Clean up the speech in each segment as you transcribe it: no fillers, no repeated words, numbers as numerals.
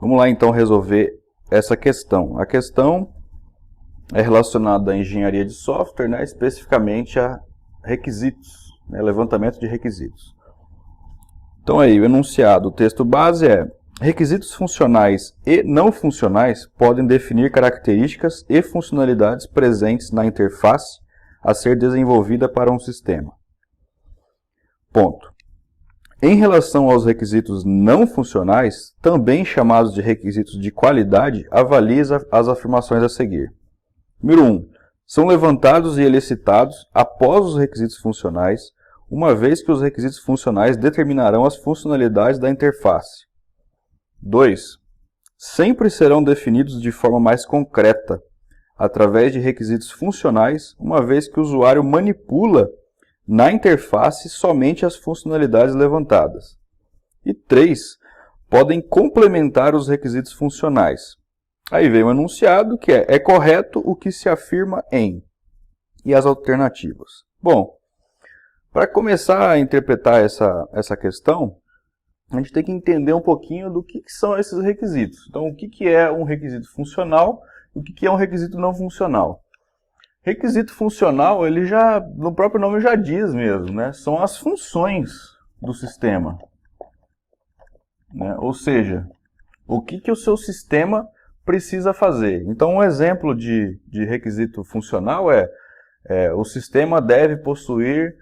Vamos lá então resolver essa questão. A questão é relacionada à engenharia de software, né, especificamente a requisitos, né, levantamento de requisitos. Então aí, o enunciado, o texto base é: requisitos funcionais e não funcionais podem definir características e funcionalidades presentes na interface a ser desenvolvida para um sistema. Ponto. Em relação aos requisitos não funcionais, também chamados de requisitos de qualidade, avalie as afirmações a seguir. Número 1. São levantados e elicitados após os requisitos funcionais, uma vez que os requisitos funcionais determinarão as funcionalidades da interface. 2. Sempre serão definidos de forma mais concreta, através de requisitos funcionais, uma vez que o usuário manipula na interface somente as funcionalidades levantadas. E 3. Podem complementar os requisitos funcionais. Aí vem o enunciado, que é correto o que se afirma em, e as alternativas. Bom, para começar a interpretar essa questão, a gente tem que entender um pouquinho do que são esses requisitos. Então, o que é um requisito funcional e o que é um requisito não funcional. Requisito funcional, ele já, no próprio nome já diz mesmo, né? São as funções do sistema. Né? Ou seja, o que o seu sistema precisa fazer. Então, um exemplo de requisito funcional é o sistema deve possuir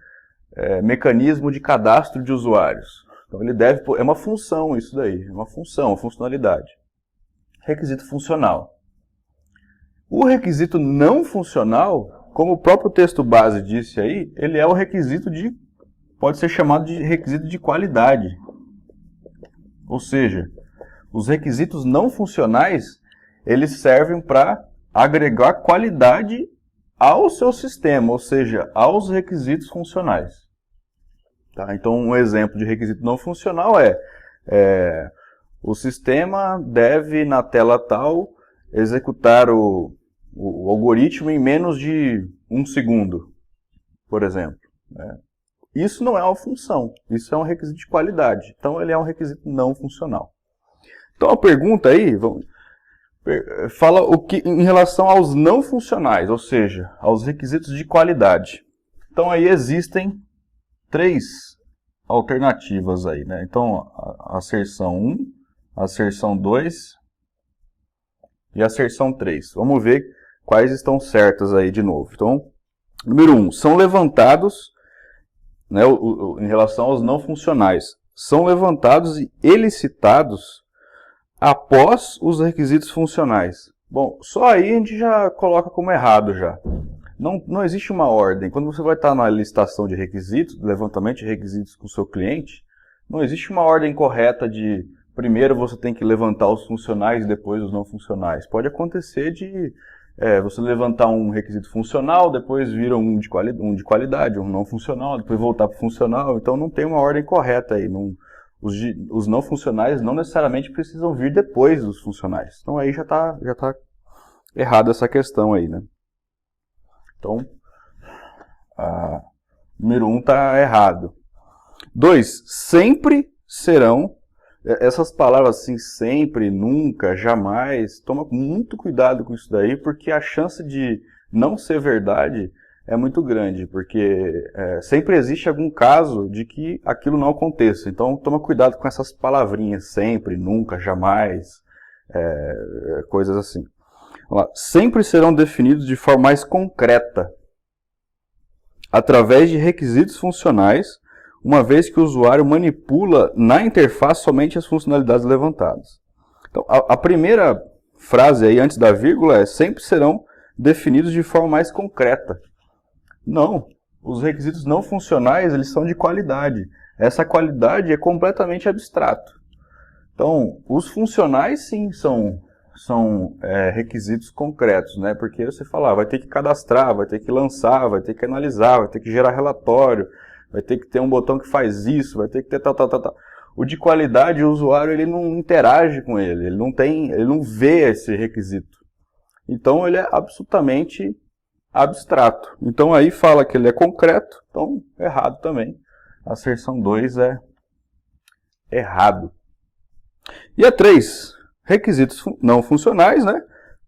mecanismo de cadastro de usuários. Então, ele deve, é uma função isso daí, é uma função, uma funcionalidade. Requisito funcional. O requisito não funcional, como o próprio texto base disse aí, ele é o requisito pode ser chamado de requisito de qualidade. Ou seja, os requisitos não funcionais, eles servem para agregar qualidade ao seu sistema, ou seja, aos requisitos funcionais. Tá? Então, um exemplo de requisito não funcional o sistema deve, na tela tal, executar o algoritmo em menos de 1 segundo, por exemplo. Isso não é uma função, isso é um requisito de qualidade. Então, ele é um requisito não funcional. Então, a pergunta aí fala o que em relação aos não funcionais, ou seja, aos requisitos de qualidade. Então, aí existem 3 alternativas aí, né? Então, a asserção 1, a asserção 2 e a asserção 3. Vamos ver quais estão certas aí de novo. Então, número 1, são levantados, né, em relação aos não funcionais, são levantados e elicitados após os requisitos funcionais. Bom, só aí a gente já coloca como errado já. Não existe uma ordem. Quando você vai estar na licitação de requisitos, levantamento de requisitos com o seu cliente, não existe uma ordem correta de primeiro você tem que levantar os funcionais e depois os não funcionais. Pode acontecer de você levantar um requisito funcional, depois vira um de qualidade, um não funcional, depois voltar para o funcional. Então não tem uma ordem correta aí. Os não funcionais não necessariamente precisam vir depois dos funcionais. Então aí já tá errada essa questão aí, né? Então, número 1 está errado. 2, sempre serão, essas palavras assim, sempre, nunca, jamais, toma muito cuidado com isso daí, porque a chance de não ser verdade é muito grande, porque sempre existe algum caso de que aquilo não aconteça. Então, toma cuidado com essas palavrinhas, sempre, nunca, jamais, coisas assim. Vamos lá. Sempre serão definidos de forma mais concreta, através de requisitos funcionais, uma vez que o usuário manipula na interface somente as funcionalidades levantadas. Então, a primeira frase aí, antes da vírgula, é sempre serão definidos de forma mais concreta. Não, os requisitos não funcionais, eles são de qualidade. Essa qualidade é completamente abstrato. Então, os funcionais sim são requisitos concretos, né? Porque você fala, vai ter que cadastrar, vai ter que lançar, vai ter que analisar, vai ter que gerar relatório, vai ter que ter um botão que faz isso, vai ter que ter tal. O de qualidade, o usuário ele não interage com ele não vê esse requisito. Então ele é absolutamente abstrato. Então aí fala que ele é concreto, então errado também. A asserção 2 é errado. E a 3, requisitos não funcionais, né,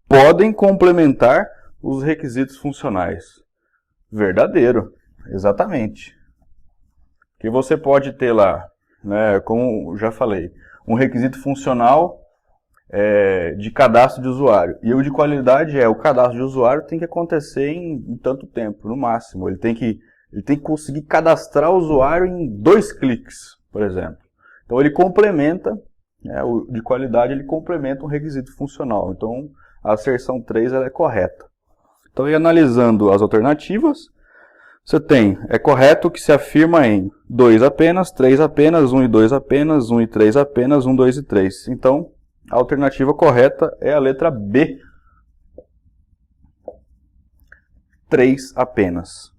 podem complementar os requisitos funcionais. Verdadeiro, exatamente. Que você pode ter lá, né, como já falei, um requisito funcional de cadastro de usuário. E o de qualidade o cadastro de usuário tem que acontecer em tanto tempo, no máximo. Ele tem que conseguir cadastrar o usuário em 2 cliques, por exemplo. Então ele complementa, o de qualidade ele complementa um requisito funcional. Então a asserção 3 ela é correta. Então, e analisando as alternativas, você tem, é correto que se afirma em 2 apenas, 3 apenas, 1 e 2 apenas, 1 e 3 apenas, 1, 2 e 3. Então, a alternativa correta é a letra B. 3 apenas.